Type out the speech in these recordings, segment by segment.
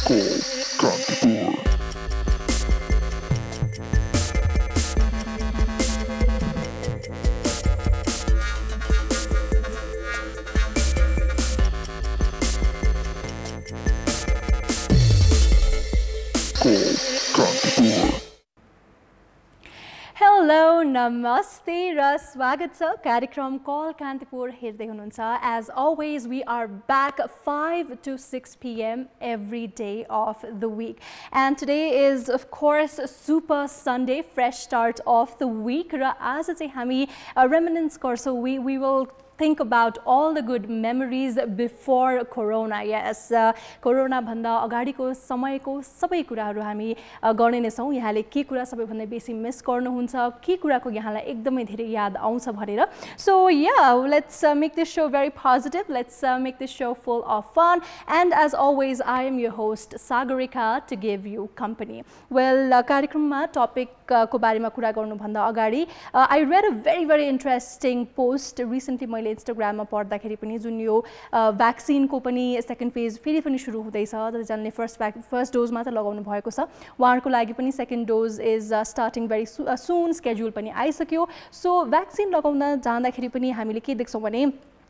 Hello, namaste र स्वागत छ कार्यक्रम कल कान्तिपुर हेर्दै हुनुहुन्छ. As always, we are back 5 to 6 p.m. every day of the week. And today is, of course, Super Sunday, fresh start of the week. र आज चाहिँ हामी reminisce गर्छौं. We will think about all the good memories before Corona. Yes, Corona भन्दा अगाडिको समयको सबै कुराहरू हामी गर्ने नै छौं. यहाँले के कुरा सबैभन्दा बेसी मिस गर्नुहुन्छ, के कुराको यहाँलाई एकदमै धेरै याद आउँछ भनेर. So yeah, let's make this show very positive. Let's make this show full of fun. And as always, I am your host Sagarika to give you company. Well, कार्यक्रममा topic को बारेमा कुरा गर्नु भन्दा अगाडि I read a very interesting post recently. मैले इन्स्टाग्राममा पढ्दाखेरि पनि जुन यो भ्याक्सिनको पनि सेकेन्ड फेज फेरि पनि सुरु हुँदैछ. जसले फर्स्ट डोज मात्र लगाउनु भएको छ उहाँहरूको लागि पनि second dose is starting very soon. Schedule पनि आइसक्यो. सो भ्याक्सिन लगाउन जाँदाखेरि पनि हामीले के देख्छौँ भने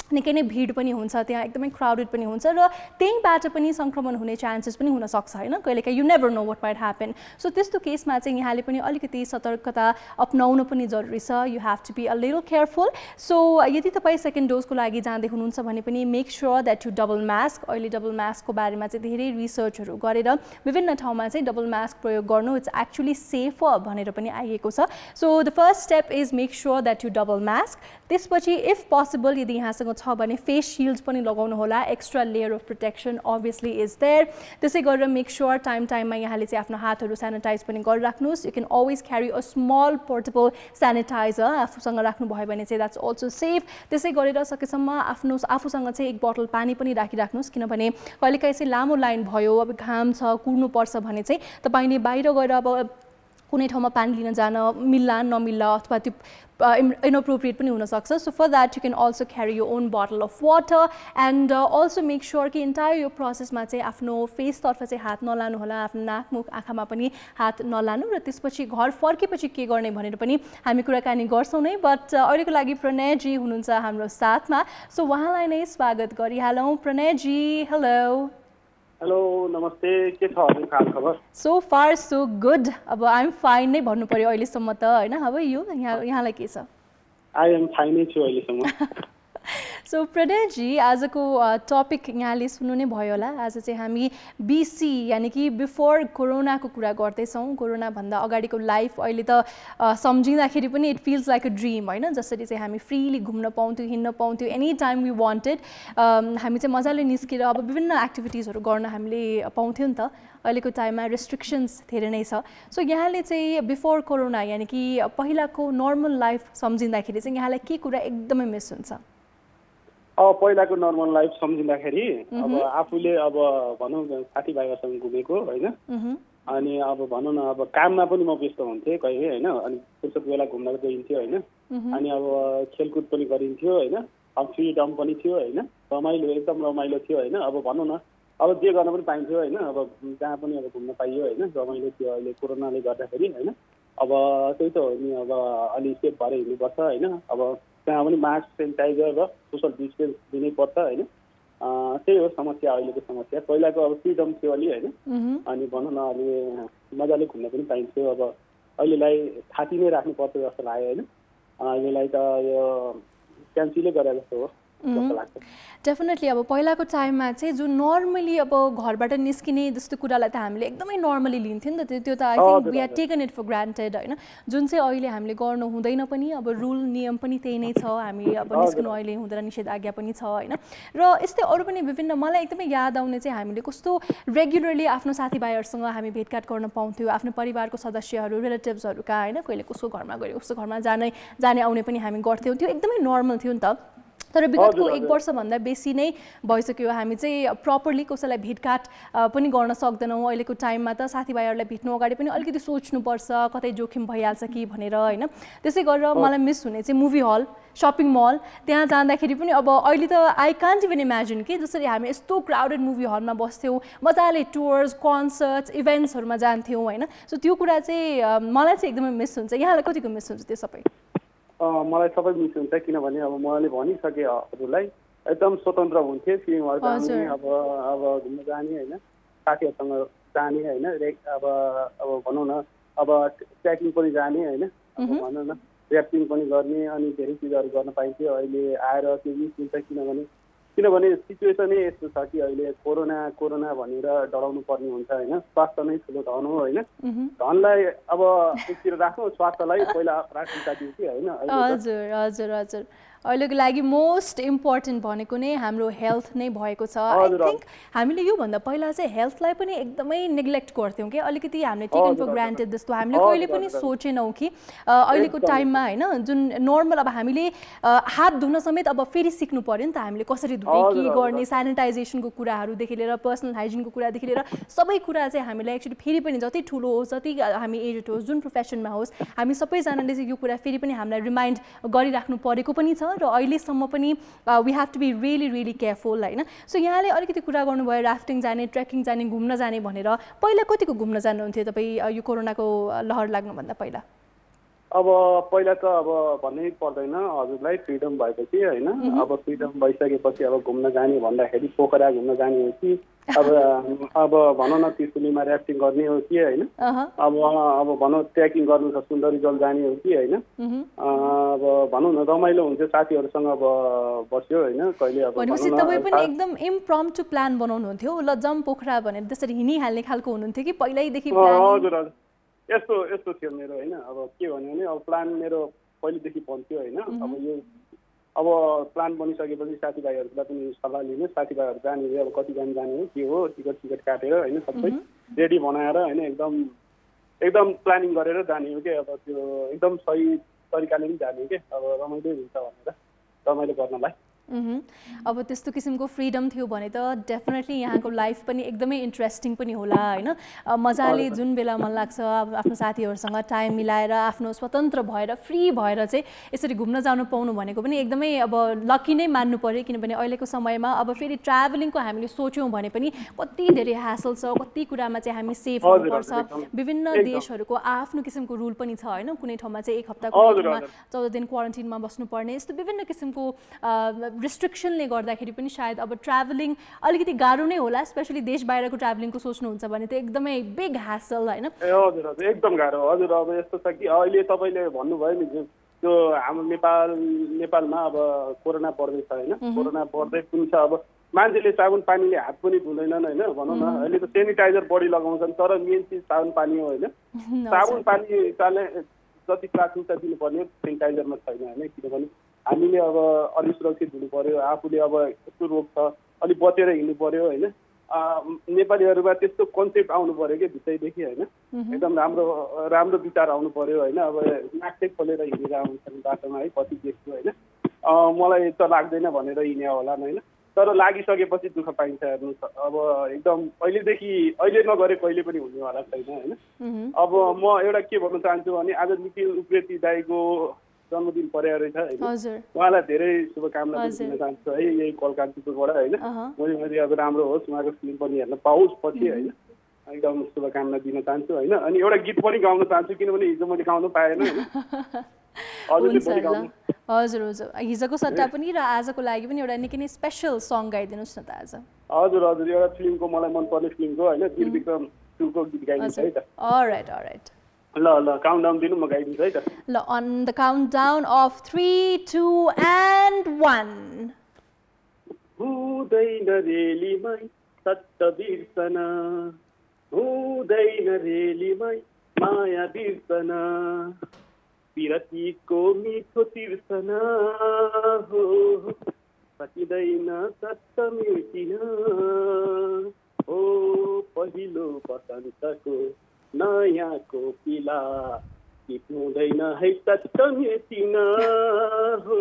निकै नै भिड पनि हुन्छ, त्यहाँ एकदमै क्राउडेड पनि हुन्छ र त्यहीबाट पनि संक्रमण हुने चान्सेस पनि हुन सक्छ हैन. कहिलेकाहीँ you never know what might happen. So त्यस्तो केसमा चाहिँ यहाँले पनि अलिकति सतर्कता अपनाउनु पनि जरुरी छ. You have to be a little careful. So यदि तपाईँ सेकेन्ड डोजको लागि जाँदै हुनुहुन्छ भने पनि make sure that you double mask. अहिले डबल मास्कको बारेमा चाहिँ धेरै रिसर्चहरू गरेर विभिन्न ठाउँमा चाहिँ डबल मास्क प्रयोग गर्नु इट्स एक्चुअली सेफ भनेर पनि आइएको छ. So the first step is make sure that you double mask. त्यसपछि इफ पोसिबल यदि यहाँसँग छ भने फेस शिल्ड्स पनि लगाउनु होला. Extra layer of protection obviously is there. त्यसै गरेर मेक श्योर टाइममा यहाँले चाहिँ आफ्नो हातहरू स्यानिटाइज पनि गरिराख्नुहोस्. You can always carry a small portable sanitiser आफूसँग राख्नुभयो भने चाहिँ द्याट्स अल्सो सेफ. त्यसै गरेर सकेसम्म आफूसँग चाहिँ एक बोतल पानी पनि राखिराख्नुहोस्. किनभने कहिलेकाहीँ चाहिँ लामो लाइन भयो, अब घाम छ, कुर्नु पर्छ भने चाहिँ तपाईले बाहिर गएर अब कुनै ठाउँमा पानी लिन जान मिल्ला नमिल्ला अथवा त्यो inappropriate पनि हुन सक्छ. So for that you can also carry your own bottle of water and also make sure कि entire यो प्रोसेसमा चाहिँ आफ्नो फेस तर्फ चाहिँ हात नलानु होला. आफ्नो नाक मुख आँखामा पनि हात नलानु र त्यसपछि घर फर्केपछि के गर्ने भनेर पनि हामी कुराकानी गर्छौं नै. बट अहिलेको लागि प्रणय जी हुनुहुन्छ हाम्रो साथमा. सो उहाँलाई नै स्वागत गरिहालौं. प्रणय जी, हेलो. हेलो, नमस्ते. के छ हजुरको हाल खबर? So far so good. अब आई एम फाइन नै भन्नु पर्यो अहिलेसम्म त हैन. अब यो यहाँलाई के छ? आई एम फाइन नै छु अहिलेसम्म. सो प्रणय जी, आजको टपिक यहाँले सुन्नु नै भयो होला. आज चाहिँ हामी BC यानी कि बिफोर कोरोनाको कुरा गर्दैछौँ. कोरोना भन्दा अगाडिको लाइफ अहिले त सम्झिँदाखेरि पनि it feels like a dream हैन. जसरी चाहिँ हामी फ्रीली घुम्न पाउँथ्यौँ, हिँड्न पाउँथ्यौँ एनी टाइम वी वान्टेड. हामी चाहिँ मजाले निस्केर अब विभिन्न एक्टिभिटिजहरू गर्न हामीले पाउँथ्यौँ नि त. अहिलेको टाइममा रेस्ट्रिक्सन्स धेरै नै छ. सो यहाँले चाहिँ बिफोर कोरोना यानी कि पहिलाको नर्मल लाइफ सम्झिँदाखेरि चाहिँ यहाँलाई के कुरा एकदमै मिस हुन्छ? पहिलाको नर्मल लाइफ सम्झिँदाखेरि अब आफूले अब भनौँ साथीभाइहरूसँग घुमेको होइन. अनि अब भनौँ न अब काममा पनि म व्यस्त हुन्थेँ कहिले होइन. अनि फुर्सद बेला घुम्न गइन्थ्यो होइन. अनि अब खेलकुद पनि गरिन्थ्यो होइन. अब फ्रिडम पनि थियो होइन. रमाइलो, एकदम रमाइलो थियो होइन. अब भनौँ न अब जे गर्न पनि पाइन्थ्यो होइन. अब जहाँ पनि अब घुम्न पाइयो होइन. रमाइलो थियो. अहिले कोरोनाले गर्दाखेरि होइन. अब त्यही त हो नि. अब अलि सेफ भएर हिँड्नुपर्छ होइन. अब त्यहाँ पनि मास्क, सेनिटाइजर र सोसल डिस्टेन्स दिनै पर्छ होइन. त्यही हो समस्या, अहिलेको समस्या. पहिलाको अब फ्रिडम थियो अलि होइन. अनि भनौँ न अहिले मजाले घुम्न पनि पाइन्थ्यो. अब अहिलेलाई थाती नै राख्नुपर्छ जस्तो लाग्यो होइन. अहिलेलाई त यो क्यान्सलै गरे जस्तो हो जस्तो लाग्छ. डेफिनेटली अब पहिलाको टाइममा चाहिँ जुन नर्मली अब घरबाट निस्किने जस्तो कुरालाई त हामीले एकदमै नर्मली लिन्थ्यौँ नि त. त्यो त I think we are taken it for granted होइन. जुन चाहिँ अहिले हामीले गर्नु हुँदैन पनि. अब रुल नियम पनि त्यही नै छ. हामी अब निस्किनु अहिले हुँदैन, निषेधाज्ञा पनि छ होइन. र यस्तै अरू पनि विभिन्न मलाई एकदमै याद आउने चाहिँ हामीले कस्तो रेगुलरली आफ्नो साथीभाइहरूसँग हामी भेटघाट गर्न पाउँथ्यौँ. आफ्नो परिवारको सदस्यहरू, रिलेटिभ्सहरूका होइन. कहिले कसको घरमा गयो, कसको घरमा जाने आउने पनि हामी गर्थ्यौँ. त्यो एकदमै नर्मल थियो नि त. तर विगतको 1 वर्षभन्दा बेसी नै भइसक्यो हामी चाहिँ प्रपरली कसैलाई भेटघाट पनि गर्न सक्दैनौँ। अहिलेको टाइममा त साथीभाइहरूलाई भेट्नु अगाडि पनि अलिकति सोच्नुपर्छ कतै जोखिम भइहाल्छ कि भनेर होइन। त्यसै गरेर मलाई मिस हुने चाहिँ मुभी हल, सपिङ मल, त्यहाँ जाँदाखेरि पनि अब अहिले त आई कान्ट इभन इमेजिन कि जसरी हामी यस्तो क्राउडेड मुभी हलमा बस्थ्यौँ, मजाले टुर्स, कन्सर्ट्स, इभेन्ट्सहरूमा जान्थ्यौँ होइन। सो त्यो कुरा चाहिँ मलाई चाहिँ एकदमै मिस हुन्छ। यहाँलाई कतिको मिस हुन्छ त्यो सबै? मलाई सबै मिस हुन्छ, किनभने अब मैले भनिसकेँ हजुरलाई, एकदम स्वतन्त्र हुन्थे फिल्महरू जाने, अब घुम्न जाने होइन, साथीहरूसँग जाने होइन, अब भनौँ न अब ट्रेकिङ पनि जाने होइन, अब भनौँ न ऱ्याफ्टिङ पनि गर्ने, अनि धेरै चिजहरू गर्न पाइन्थ्यो। अहिले आएर त्यो मिस हुन्छ, किनभने सिचुएसनै यस्तो छ कि अहिले कोरोना भनेर डराउनु पर्ने हुन्छ होइन। स्वास्थ्य नै ठुलो धन हो होइन। धनलाई अब एकतिर राख्नु, स्वास्थ्यलाई पहिला प्राथमिकता दियो कि होइन। हजुर हजुर हजुर, अहिलेको लागि मोस्ट इम्पोर्टेन्ट भनेको नै हाम्रो हेल्थ नै भएको छ। आई थिङ्क हामीले योभन्दा पहिला चाहिँ हेल्थलाई पनि एकदमै नेग्लेक्ट गर्थ्यौँ कि, अलिकति हामीले टेकन फर ग्रान्टेड जस्तो हामीले कहिले पनि सोचेनौँ कि अहिलेको टाइममा होइन जुन नर्मल अब हामीले हात धुन समेत अब फेरि सिक्नु पऱ्यो नि त, हामीले कसरी धुने, के गर्ने, सेनिटाइजेसनको कुराहरूदेखि लिएर पर्सनल हाइजिनको कुरादेखि लिएर सबै कुरा चाहिँ हामीलाई एक्चुअली फेरि पनि जति ठुलो होस्, जति हामी एजेड होस्, जुन प्रोफेसनमा होस्, हामी सबैजनाले चाहिँ यो कुरा फेरि पनि हामीलाई रिमाइन्ड गरिराख्नु परेको पनि छ र अहिलेसम्म पनि we have to be really careful होइन। सो यहाँले अलिकति कुरा गर्नुभयो राफ्टिङ जाने, ट्रेकिङ जाने, घुम्न जाने भनेर, पहिला कतिको घुम्न जानुहुन्थ्यो तपाईँ यो कोरोनाको लहर लाग्नुभन्दा पहिला? अब पहिला त अब भन्नै पर्दैन हजुरलाई, फ्रिडम भएपछि होइन। अब फ्रिडम भइसकेपछि अब घुम्न जाने भन्दाखेरि पोखरा घुम्न जाने हो कि अब भनौँ न त्रिशुलीमा ऱ्याफ्टिङ गर्ने हो कि होइन, अब भनौँ ट्रेकिङ गर्नु छ सुन्दरी जल जाने हो कि होइन। अब भनौँ न रमाइलो हुन्छ साथीहरूसँग अब बस्यो होइन। कहिले अब भनेपछि तपाईँ पनि एकदम इम्प्रम्प्टु प्लान बनाउनुहुन्थ्यो, ल जम पोखरा भनेर त्यसरी हिँडिहाल्ने खालको हुनुहुन्थ्यो कि पहिल्यैदेखि? हजुर हजुर, यस्तो थियो मेरो होइन। अब के भन्यो भने अब प्लान मेरो पहिलेदेखि बन्थ्यो होइन। अब प्लान बनिसकेपछि साथीभाइहरूलाई पनि सल्लाह लिनु, साथीभाइहरू जाने अब कतिजना जाने हो के हो, टिकट काटेर होइन सबै रेडी बनाएर होइन एकदम प्लानिङ गरेर जाने हो कि। अब त्यो एकदम सही तरिकाले पनि जाने हो कि, अब रमाइलो हुन्छ भनेर रमाइलो गर्नलाई। अब त्यस्तो किसिमको फ्रिडम थियो भने त डेफिनेटली यहाँको लाइफ पनि एकदमै इन्ट्रेस्टिङ पनि होला होइन। मजाले जुन बेला मन लाग्छ अब आफ्नो साथीहरूसँग टाइम मिलाएर आफ्नो स्वतन्त्र भएर फ्री भएर चाहिँ यसरी घुम्न जानु पाउनु भनेको पनि एकदमै अब लकी नै मान्नु पर्यो। किनभने अहिलेको समयमा अब फेरि ट्राभलिङको हामीले सोच्यौँ भने पनि कति धेरै ह्यासल छ, कति कुरामा चाहिँ हामी सेफ हुनुपर्छ। विभिन्न देशहरूको आफ्नो किसिमको रुल पनि छ होइन। कुनै ठाउँमा चाहिँ 1 हप्ता, कुनै ठाउँमा 14 दिन क्वारेन्टिनमा बस्नुपर्ने, यस्तो विभिन्न किसिमको रिस्ट्रिक्सनले गर्दाखेरि पनि सायद अब ट्राभलिङ अलिकति गाह्रो नै होला। स्पेसली देश बाहिरको ट्राभलिङको सोच्नुहुन्छ भने त एकदमै बिग ह्यासल होइन। हजुर हजुर, एकदम गाह्रो। हजुर अब यस्तो छ कि अहिले तपाईँले भन्नुभयो नि त्यो हाम्रो नेपालमा अब कोरोना बढ्दैछ होइन। कोरोना बढ्दै पनि छ। अब मान्छेले साबुन पानीले हात पनि धुँदैनन् होइन। भनौँ न अहिले त सेनिटाइजर बढी लगाउँछन्, तर मेन चिज साबुन पानी हो होइन। साबुन पानी जति प्राथमिकता दिनुपर्ने सेनिटाइजरमा छैन होइन। किनभने हामीले अब अलिक सुरक्षित हुनु पर्यो, आफूले अब यस्तो रोग छ अलिक बचेर हिँड्नु पर्यो होइन। नेपालीहरूमा त्यस्तो कन्सेप्ट आउनु पर्यो कि भित्रैदेखि होइन। एकदम राम्रो विचार आउनु पर्यो होइन। अब नाक खोलेर हिँडेर आउँछन् बाटोमा है कति देख्छु होइन। मलाई त लाग्दैन भनेर हिँड्या होला होइन, तर लागिसकेपछि दुःख पाइन्छ हेर्नुहोस्। अब एकदम अहिले नगरे कहिले पनि हुनेवाला छैन होइन। अब म एउटा के भन्न चाहन्छु भने आज निखिल उप्रेती दाईको जन्मदिन परेको रहेछ होइन। उहाँलाई धेरै शुभकामना दिन चाहन्छु है यही कल कान्तिपुरबाट होइन। मैले अब राम्रो होस्, उहाँको फिल्म पनि हेर्न पाओस् पछि होइन। एकदम शुभकामना दिन चाहन्छु होइन। अनि एउटा गीत पनि गाउन चाहन्छु किनभने हिजो मैले गाउनु पाएन होइन। हजुर हजुर, हिजोको सट्टा पनि र आजको लागि पनि एउटा निकै नै स्पेसल सङ गाइदिनुहोस् न त आज। हजुर हजुर, एउटा फिल्मको मलाई मनपर्ने फिल्मको होइन त्रिविक्रम 2 को गीत गाइदिन्छु है त। अलराइट ल काउन्टडाउन दिनु, म गाइदिन्छु है त। ल on the countdown of 3, 2 and 1। हुँदैन रेलीमै सट्ट बिर्सना, हुँदैन रेलीमै माया बिर्सना, विरतीको मिठो तिर्सना हो सकिँदैन सट्ट मेटिन हो। पहिलो बसन्तको नयाँको पिला टिप्नुहुँदैन है सट्ट मेटिन हो।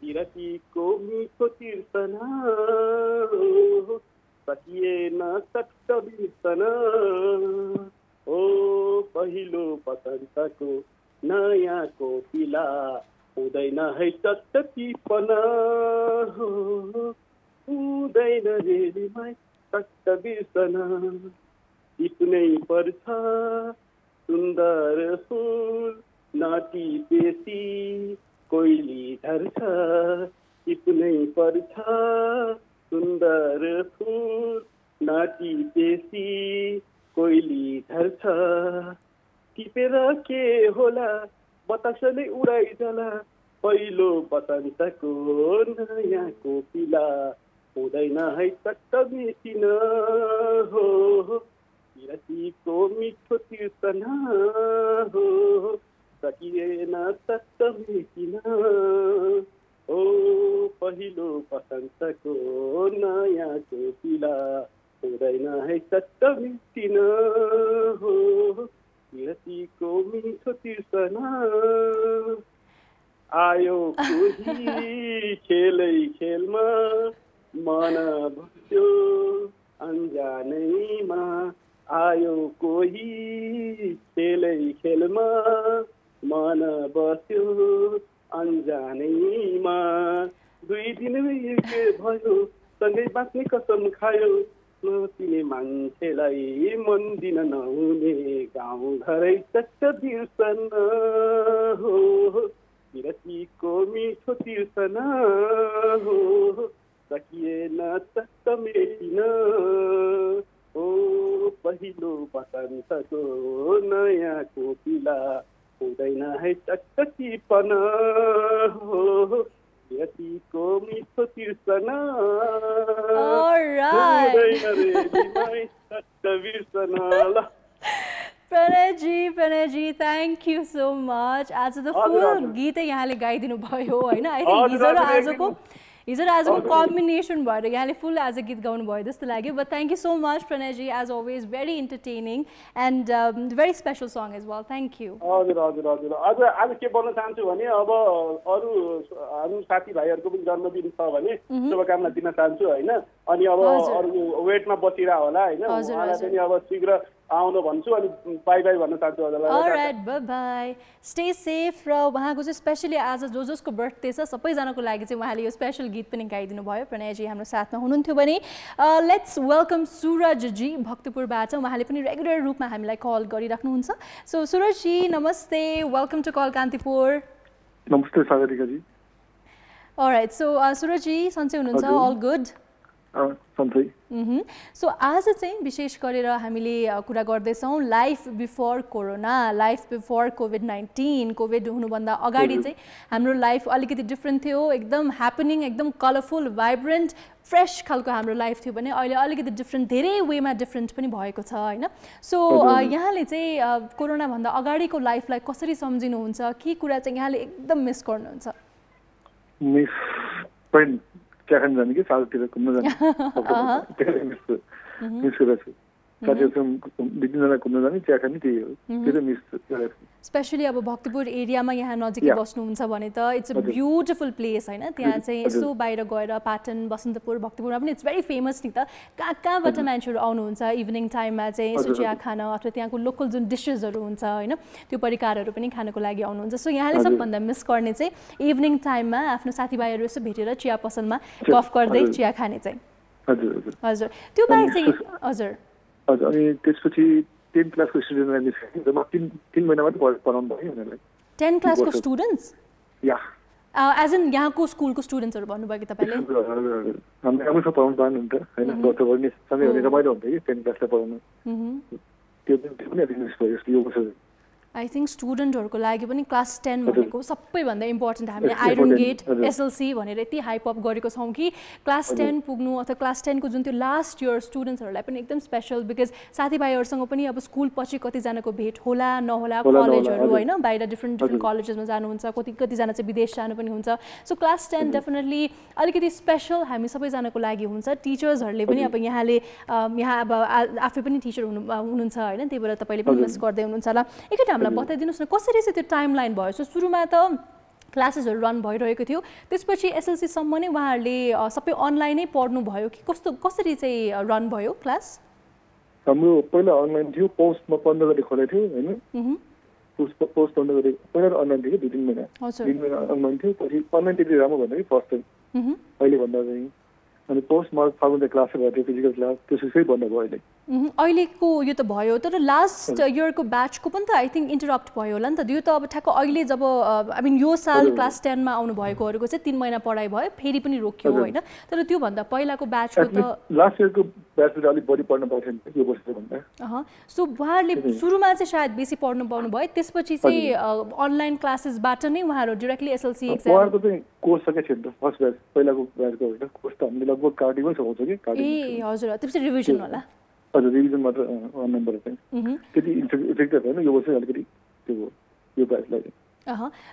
विरतीको मिठो तिर्सना सकिएन चट्ट बिर्सन ओ पहिलो बसन्तको नयाँ कोपिला हुँदैन है चट्ट टिपन हुँदैन रेलीमै चट्ट बिर्सन टिप्नै पर्छ सुन्दर फुल नटिपेसी कोइली झर्छ टिप्नै पर्छ सुन्दर फुल नटिपेसी कोइली झर्छ टिपेर के होला बतासले उडाइजला पहिलो बसन्तको नयाँ कोपिला हुँदैन है चट्ट बिर्सिन हो विरतीको मिठो तिर्सना हो सकिएन चट्ट बिर्सिन ओ पहिलो बसन्तको नयाँ कोपिला हुँदैन है चट्ट बिर्सिन हो विरतीको मिठो तिर्सना आयो कोही खेलै खेलमा मन बस्यो अन्जानैमा आयो कोही खेलै खेलमा मन बस्यो अन्जानैमा 2 दिन भयो सँगै बाँच्ने कसम खायो नचिने मान्छेलाई मन दिन नहुने गाउँ घरै चट्ट बिर्सन हो विरतीको मिठो तिर्सना हो सकिएन चट्ट मेटिन ओ पहिलो बसन्तको नयाँ कोपिला हुँदैन है चट्ट टिपन हो विरतीको मिठो तिर्सना हुँदैन रेलीमै चट्ट बिर्सन ल Pranayji thank you so much आज त फुल गीतै यहाँले गाइदिनु भयो होइन आई थिङ्क हिजो र आजको कम्बिनेसन भएर यहाँले फुल आज गीत गाउनु भयो जस्तो लाग्यो but thank you so much Pranayji as always very entertaining and very special song as well thank you हजुर आज के भन्न चाहन्छु भने अब अरू हाम्रो साथीभाइहरूको पनि जन्मदिन छ भने शुभकामना दिन चाहन्छु होइन अनि अब अरू वेटमा बसिरह होला होइन उहाँलाई पनि अब शीघ्र आउनु भन्छु अनि बाई बाई भन्न चाहन्छु हजुरलाई all right by by stay safe र उहाँको चाहिँ स्पेसली आज जसको बर्थडे छ सबैजनाको लागि चाहिँ उहाँले यो स्पेसल गीत पनि गाइदिनु भयो प्रणयजी हाम्रो साथमा हुनुहुन्थ्यो भने लेट्स वेलकम सुरजजी भक्तपुरबाट उहाँले पनि रेगुलर रूपमा हामीलाई कल गरिराख्नुहुन्छ सो सुरजजी नमस्ते वेलकम टु कल कान्तिपुर नमस्ते सागरिकाजी अलराइट सो सुरजजी सन्चै हुनुहुन्छ अल गुड सो आज चाहिँ विशेष गरेर हामीले कुरा गर्दैछौँ life before corona life before COVID-19 covid हुनुभन्दा अगाडि चाहिँ हाम्रो लाइफ अलिकति डिफ्रेन्ट थियो एकदम ह्यापनिङ एकदम कलरफुल भाइब्रेन्ट फ्रेस खालको हाम्रो लाइफ थियो भने अहिले अलिकति डिफ्रेन्ट धेरै वेमा डिफ्रेन्ट पनि भएको छ होइन सो यहाँले चाहिँ कोरोनाभन्दा अगाडिको लाइफलाई कसरी सम्झिनुहुन्छ के कुरा चाहिँ यहाँले एकदम मिस गर्नुहुन्छ चिया खान जाने कि सालतिर घुम्न जाने मिस गरेको छु साथीहरूसँग 2-3 जना घुम्न जाने चिया खाने त्यही हो त्यो मिस गरेको छु स्पेशली अब भक्तपुर एरियामा यहाँ नजिकै बस्नुहुन्छ भने त इट्स अ ब्युटिफुल प्लेस होइन त्यहाँ चाहिँ यसो बाहिर गएर पाटन बसन्तपुर भक्तपुरमा पनि इट्स भेरी फेमस नि त कहाँबाट मान्छेहरू आउनुहुन्छ इभिनिङ टाइममा चाहिँ यसो चिया खान अथवा त्यहाँको लोकल जुन डिसेसहरू हुन्छ होइन त्यो परिकारहरू पनि खानको लागि आउनुहुन्छ सो यहाँले सबभन्दा मिस गर्ने चाहिँ इभिनिङ टाइममा आफ्नो साथीभाइहरू यसो भेटेर चिया पसलमा गफ गर्दै चिया खाने चाहिँ हजुर त्यो बाहेक चाहिँ हजुर अनि त्यसपछि 10 क्लासको स्टुडेन्टलाई निस्किन्छ जम्मा 3 महिना मात्रै पढाउनु भयो उनीहरूलाई 10 क्लासको स्टुडेन्ट्स या एज इन यहाँको स्कुलको स्टुडेन्ट्सहरू भन्नुभयो कि तपाईँले हामीले राम्रोसँग पढाउनु पाउनुहुन्छ होइन वर्षभरि नै सँगै भने रमाइलो हुन्छ कि 10 क्लासलाई पढाउनु त्यो पनि अलिक मिस भयो यो वर्ष आई थिङ्क स्टुडेन्टहरूको लागि पनि क्लास 10 भनेको सबैभन्दा इम्पोर्टेन्ट हामीले आइरन गेट एसएलसी भनेर यति हाइप अप गरेको छौँ कि क्लास 10 पुग्नु अथवा क्लास 10 को जुन त्यो लास्ट इयर स्टुडेन्ट्सहरूलाई पनि एकदम स्पेसल बिकज साथीभाइहरूसँग पनि अब स्कुल पछि कतिजनाको भेट होला नहोला कलेजहरू होइन बाहिर डिफ्रेन्ट कलेजेसमा जानुहुन्छ कतिजना चाहिँ विदेश जानु पनि हुन्छ सो क्लास 10 डेफिनेटली अलिकति स्पेसल हामी सबैजनाको लागि हुन्छ टिचर्सहरूले पनि अब यहाँले यहाँ अब आफै पनि टिचर हुनुहुन्छ होइन त्यही भएर तपाईँले पनि मिस गर्दै हुनुहुन्छ होला एकैटा हामीलाई बताइदिनुहोस् न कसरी चाहिँ त्यो टाइमलाइन भयो सो सुरुमा त क्लासेसहरू रन भइरहेको थियो त्यसपछि एसएलसीसम्म नै उहाँहरूले सबै अनलाइनै पढ्नु भयो कि कसरी चाहिँ रन भयो क्लास हाम्रो पहिला अनलाइन थियो पोस्टमा 15 गते खोलेको थियो हैन पोस्ट 15 गते पहिला अनलाइन थियो 2-3 महिना 3 महिना अनलाइन थियो पछि अनलाइन त्यति राम्रो भन्दा कि फर्स्ट टाइम अहिले भन्दा चाहिँ अनि पोस्टमा फाउन्डर क्लास गर्थ्यो फिजिकल क्लास त्यसै बन्द भयो अहिले अहिलेको यो त भयो तर लास्ट इयरको ब्याचको पनि त आई थिङ्क इन्टरप्ट भयो होला नि त यो त अब ठ्याक्क अहिले जब आई मिन यो साल क्लास 10 मा आउनु भएकोहरूको चाहिँ 3 महिना पढाइ भयो फेरि पनि रोकियो होइन तर त्यो भन्दा पहिलाको ब्याचको त लास्ट इयरको ब्याचले अलि बढी पढ्न पाउँथ्यो नि यो वर्षको भन्दा सो उहाँहरूले सुरुमा चाहिँ सायद बेसी पढ्नु पाउनु भयो त्यसपछि चाहिँ अनलाइन क्लासेसबाट नै उहाँहरू डाइरेक्टली एसएलसी एक्जाम उहाँहरूको चाहिँ कोर्स सकेको थियो नि त फर्स्ट ब्याच पहिलाको ब्याचको होइन कोर्स त हामीले लगभग कार्डिगल सघाउँछ कि ए हजुर त्यसपछि रिभिजन होला हजुर रिभिजन मात्र अनलाइनबाट चाहिँ त्यति इफेक्टिभ होइन यो वर्ष अलिकति त्यो यो ब्याचलाई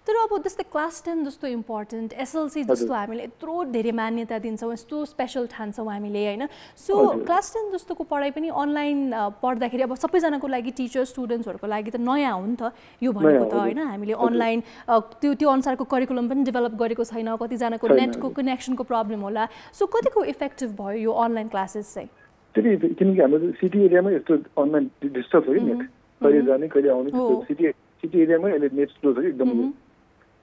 तर अब त्यस्तै क्लास 10 जस्तो इम्पोर्टेन्ट एसएलसी जस्तो हामीले यत्रो धेरै मान्यता दिन्छौँ यस्तो स्पेसल ठान्छौँ हामीले होइन सो क्लास 10 जस्तोको पढाइ पनि अनलाइन पढ्दाखेरि अब सबैजनाको लागि टिचर स्टुडेन्ट्सहरूको लागि त नयाँ हो नि त यो भनेको त होइन हामीले अनलाइन त्यो अनुसारको करिकुलम पनि डेभलप गरेको छैन कतिजनाको नेटको कनेक्सनको प्रब्लम होला सो कतिको इफेक्टिभ भयो यो अनलाइन क्लासेस चाहिँ त्यही किनकि हाम्रो सिटी एरियामा यस्तो अनलाइन डिस्टर्ब छ कि नेट कहिले जाने कहिले आउने सिटी एरियामै अहिले नेट स्लो छ कि एकदम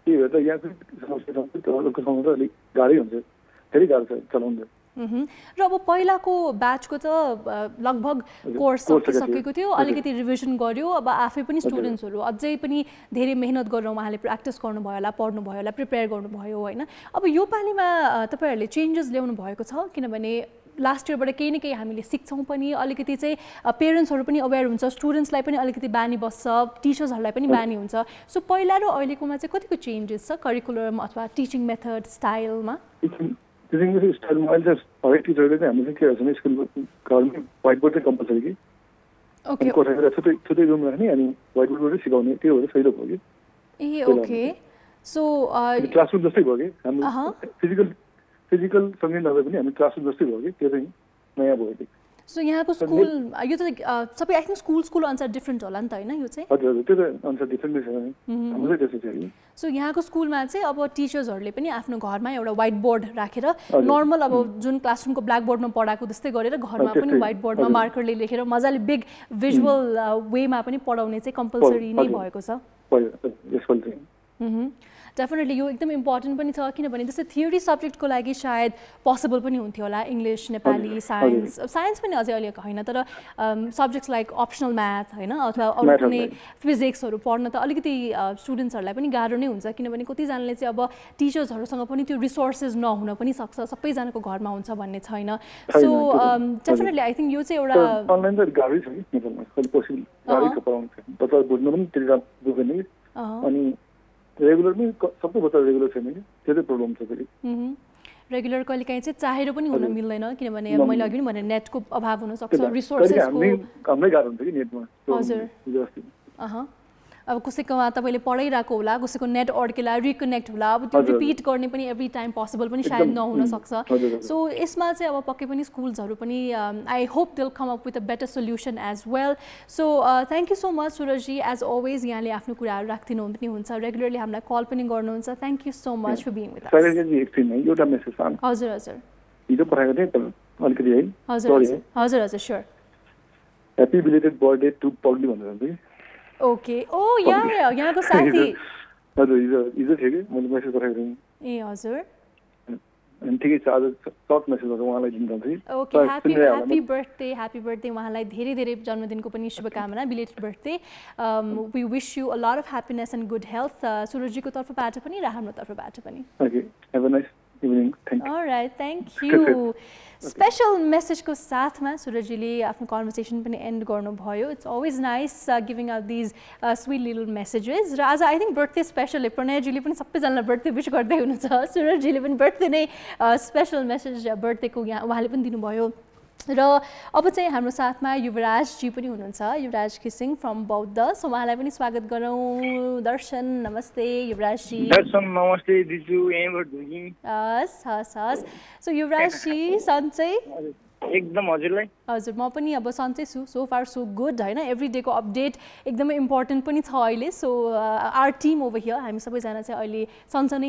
त्यही भएर त यहाँ समस्या ठाउँमा त अलिक गाह्रै हुन्छ धेरै गाह्रो छ चलाउनु र अब पहिलाको ब्याचको त लगभग कोर्स सकिसकेको थियो अलिकति रिभिजन गर्यो अब आफै पनि स्टुडेन्ट्सहरू अझै पनि धेरै मेहनत गरेर उहाँले प्र्याक्टिस गर्नुभयो होला पढ्नुभयो होला प्रिपेयर गर्नुभयो होइन अब यो पालिमा तपाईँहरूले चेन्जेस ल्याउनु भएको छ किनभने लास्ट इयरबाट केही न केही हामीले सिक्छौँ पनि अलिकति चाहिँ पेरेन्ट्सहरू पनि अवेर हुन्छ स्टुडेन्ट्सलाई पनि अलिकति बानी बस्छ टिचर्सहरूलाई पनि बानी हुन्छ सो पहिला र अहिलेकोमा चाहिँ कतिको चेन्जेस छ करिकुलम अथवा टिचिङ मेथड स्टाइलमा टिचिङ स्टाइलमा अहिले चाहिँ हरेक टिचरले चाहिँ हामीले के गर्छ भने स्कुलको घरमै व्हाइट बोर्ड चाहिँ कम्पलसरी कि ओके कोठातिर छुट्टै रुम राख्ने अनि व्हाइट बोर्डबाटै सिकाउने त्यो भएर सजिलो भयो कि ए ओके सो क्लासरुम जस्तै भयो कि हाम्रो फिजिकल सँगै नभए पनि हामी क्लासरुम जस्तै भयो कि त्यो चाहिँ नयाँ भयो कि सो यहाँको स्कुल यो त सबै आई थिङ्क स्कुल अनुसार डिफ्रेन्ट होला नि त होइन यो चाहिँ हजुर हजुर त्यो त अनुसार डिफ्रेन्टै छ हाम्रो त्यस्तै छ सो यहाँको स्कुलमा चाहिँ अब टिचर्सहरूले पनि आफ्नो घरमा एउटा व्हाइट बोर्ड राखेर नर्मल अब जुन क्लासरुमको ब्ल्याक बोर्डमा पढाएको त्यस्तै गरेर घरमा पनि व्हाइट बोर्डमा मार्करले लेखेर मजाले बिग भिजुअल वेमा पनि पढाउने चाहिँ कम्पलसरी नै भएको छ डेफिनेटली यो एकदम इम्पोर्टेन्ट पनि छ किनभने जस्तै थियोरी सब्जेक्टको लागि सायद पोसिबल पनि हुन्थ्यो होला इङ्ग्लिस नेपाली साइन्स पनि अझै अलिक होइन तर सब्जेक्ट्स लाइक अप्सनल म्याथ होइन अथवा अरू कुनै फिजिक्सहरू पढ्न त अलिकति स्टुडेन्ट्सहरूलाई पनि गाह्रो नै हुन्छ किनभने कतिजनाले चाहिँ अब टिचर्सहरूसँग पनि त्यो रिसोर्सेस नहुन पनि सक्छ सबैजनाको घरमा हुन्छ भन्ने छैन सो डेफिनेटली आई थिङ्क यो चाहिँ एउटा अनलाइन त गाह्रै छ कि नेपालमा कहिले पोसिबल गाह्रै छ पढाउनु बच्चा बुझ्न पनि त्यति बुझ्दैन कि अनि रेगुलर पनि सबै बच्चा रेगुलर छैन कि त्यो चाहिँ प्रब्लम छ फेरि रेगुलर कहिले काहीँ चाहिँ चाहेर पनि हुन मिल्दैन किनभने मैले अघि पनि भने नेटको अभाव हुनसक्छ रिसोर्सेसको हाम्रै गाह्रो हुन्छ कि नेटमा हजुर अब कसैकोमा तपाईँले पढाइरहेको होला कसैको नेट अड्केला रिकनेक्ट होला अब त्यो रिपिट गर्ने पनि एभ्री टाइम पोसिबल पनि सायद नहुन सक्छ सो यसमा चाहिँ अब पक्कै पनि स्कुल्सहरू पनि I hope they'll come up with a better solution as well so thank you so much Surajji as always यहाँले आफ्नो कुराहरू राखिदिनु पनि हुन्छ रेगुलरली हामीलाई कल पनि गर्नुहुन्छ thank you so much for being with us एउटा मेसेज हजुर हजुर हिजो पठाएको थिएँ अलिकति है हजुर हजुर हजुर sure happy belated birthday to पग्ली भनेर ओके ओ यहाँको साथी हजुर हिजो थियो कि मैले मेसेज पठाएको थिएँ ए हजुर अनि ठिकै छ आज सर्ट मेसेजहरू उहाँलाई दिन जान्छु ओके ह्याप्पी बर्थडे उहाँलाई धेरै धेरै जन्मदिनको पनि शुभकामना belated birthday we wish you a lot of happiness and good health सुरजजीको तर्फबाट पनि र हाम्रो तर्फबाट पनि okay have a nice evening thank you alright thank you special मेसेजको साथमा सुरजजीले आफ्नो कन्भर्सेसन पनि एन्ड गर्नुभयो it's always nice giving out these sweet little messages र आज आई थिङ्क बर्थडे स्पेसलले प्रणयजीले पनि सबैजनालाई बर्थडे विश गर्दै हुनुहुन्छ सुरजजीले पनि बर्थडे नै स्पेसल मेसेज बर्थडेको यहाँ उहाँले पनि दिनुभयो र अब चाहिँ हाम्रो साथमा युवराजजी पनि हुनुहुन्छ युवराज घिसिङ फ्रम बौद्ध सो उहाँलाई पनि स्वागत गरौँ दर्शन नमस्ते युवराजजी दर्शन नमस्ते दिजु यहीँबाट हस् हस् हस् सो युवराजजी सन्चै एकदम हजुरलाई हजुर म पनि अब सन्चै छु सो फार सो गुड होइन एभ्री डेको अपडेट एकदमै इम्पोर्टेन्ट पनि छ अहिले so our team over here हामी सबैजना चाहिँ अहिले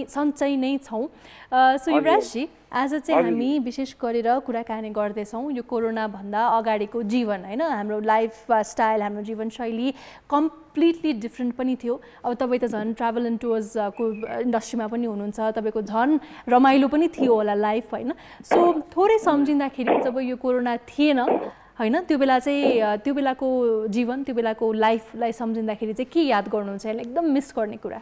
सन्चै नै छौँ सो युवराजजी आज चाहिँ हामी विशेष गरेर कुराकानी गर्दैछौँ यो कोरोनाभन्दा अगाडिको जीवन होइन हाम्रो लाइफ स्टाइल हाम्रो जीवनशैली कम्प्लिटली डिफ्रेन्ट पनि थियो अब तपाईँ त झन् ट्राभल एन्ड टुर्सको इन्डस्ट्रीमा पनि हुनुहुन्छ तपाईँको झन् रमाइलो पनि थियो होला लाइफ होइन सो थोरै सम्झिँदाखेरि जब यो कोरोना थिएन होइन त्यो बेला चाहिँ त्यो बेलाको जीवन त्यो बेलाको लाइफलाई सम्झिँदाखेरि चाहिँ के याद गर्नुहुन्छ यसलाई एकदम मिस गर्ने कुरा